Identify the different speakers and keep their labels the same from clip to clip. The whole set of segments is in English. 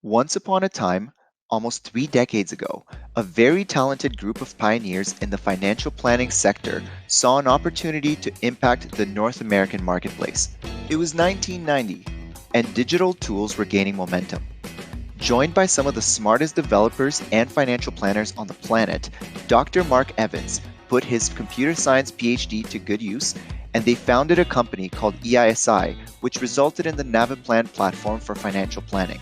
Speaker 1: Once upon a time, almost 3 decades ago, a very talented group of pioneers in the financial planning sector saw an opportunity to impact the North American marketplace. It was 1990, and digital tools were gaining momentum. Joined by some of the smartest developers and financial planners on the planet, Dr. Mark Evans put his computer science PhD to good use, and they founded a company called EISI, which resulted in the Naviplan platform for financial planning.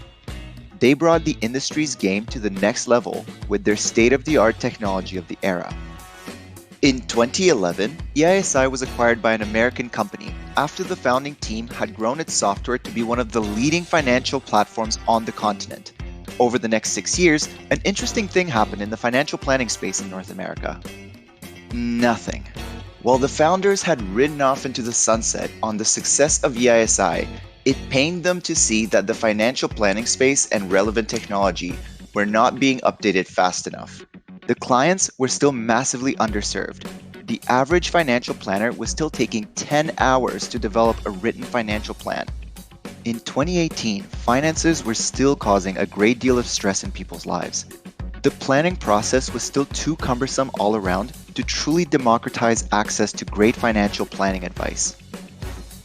Speaker 1: They brought the industry's game to the next level with their state of the art technology of the era. In 2011, EISI was acquired by an American company after the founding team had grown its software to be one of the leading financial platforms on the continent. Over the next 6 years, an interesting thing happened in the financial planning space in North America. Nothing. While the founders had ridden off into the sunset on the success of EISI, it pained them to see that the financial planning space and relevant technology were not being updated fast enough. The clients were still massively underserved. The average financial planner was still taking 10 hours to develop a written financial plan. In 2018, finances were still causing a great deal of stress in people's lives. The planning process was still too cumbersome all around to truly democratize access to great financial planning advice.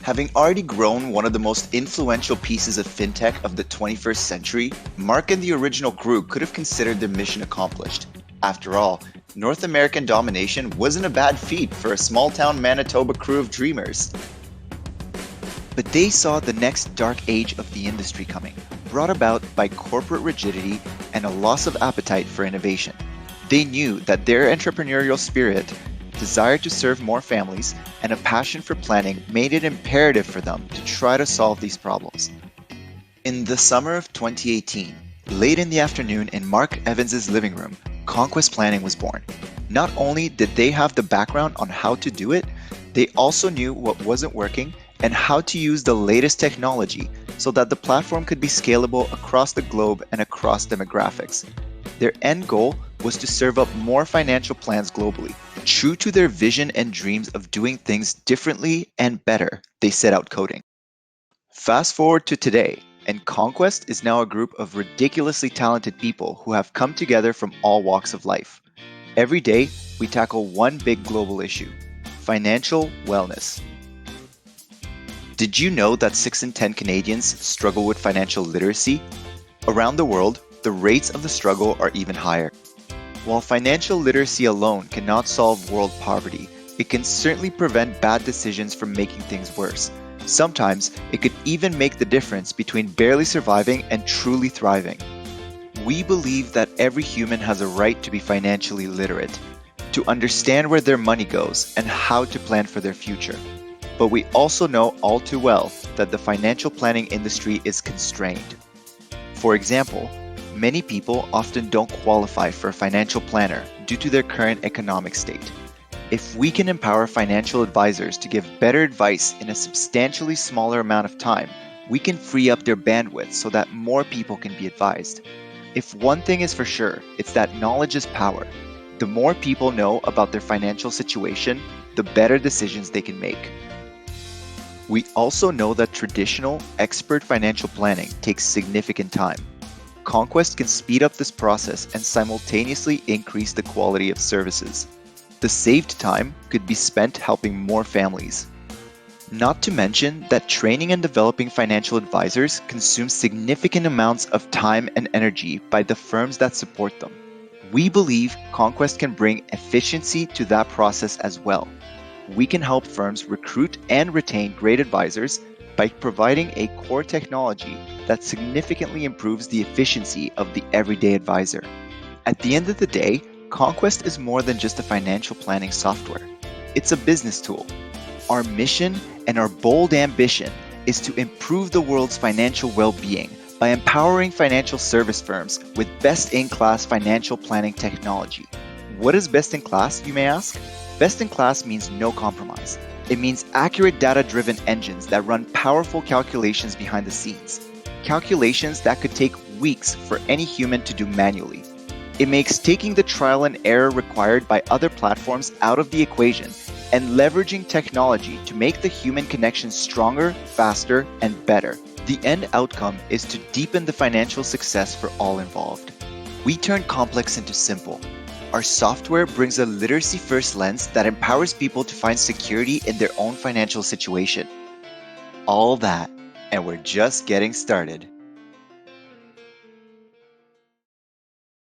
Speaker 1: Having already grown one of the most influential pieces of fintech of the 21st century, Mark and the original crew could have considered their mission accomplished. After all, North American domination wasn't a bad feat for a small-town Manitoba crew of dreamers. But they saw the next dark age of the industry coming, brought about by corporate rigidity and a loss of appetite for innovation. They knew that their entrepreneurial spirit, desire to serve more families, and a passion for planning made it imperative for them to try to solve these problems. In the summer of 2018, late in the afternoon in Mark Evans's living room, Conquest Planning was born. Not only did they have the background on how to do it, they also knew what wasn't working and how to use the latest technology so that the platform could be scalable across the globe and across demographics. Their end goal was to serve up more financial plans globally. True to their vision and dreams of doing things differently and better, they set out coding. Fast forward to today, and Conquest is now a group of ridiculously talented people who have come together from all walks of life. Every day, we tackle one big global issue: financial wellness. Did you know that 6 in 10 Canadians struggle with financial literacy? Around the world, the rates of the struggle are even higher. While financial literacy alone cannot solve world poverty, it can certainly prevent bad decisions from making things worse. Sometimes, it could even make the difference between barely surviving and truly thriving. We believe that every human has a right to be financially literate, to understand where their money goes and how to plan for their future. But we also know all too well that the financial planning industry is constrained. For example, many people often don't qualify for a financial planner due to their current economic state. If we can empower financial advisors to give better advice in a substantially smaller amount of time, we can free up their bandwidth so that more people can be advised. If one thing is for sure, it's that knowledge is power. The more people know about their financial situation, the better decisions they can make. We also know that traditional, expert financial planning takes significant time. Conquest can speed up this process and simultaneously increase the quality of services. The saved time could be spent helping more families. Not to mention that training and developing financial advisors consumes significant amounts of time and energy by the firms that support them. We believe Conquest can bring efficiency to that process as well. We can help firms recruit and retain great advisors by providing a core technology that significantly improves the efficiency of the everyday advisor. At the end of the day, Conquest is more than just a financial planning software. It's a business tool. Our mission and our bold ambition is to improve the world's financial well-being by empowering financial service firms with best-in-class financial planning technology. What is best-in-class, you may ask? Best-in-class means no compromise. It means accurate data-driven engines that run powerful calculations behind the scenes. Calculations that could take weeks for any human to do manually. It makes taking the trial and error required by other platforms out of the equation and leveraging technology to make the human connection stronger, faster, and better. The end outcome is to deepen the financial success for all involved. We turn complex into simple. Our software brings a literacy first lens that empowers people to find security in their own financial situation. All that, and we're just getting started.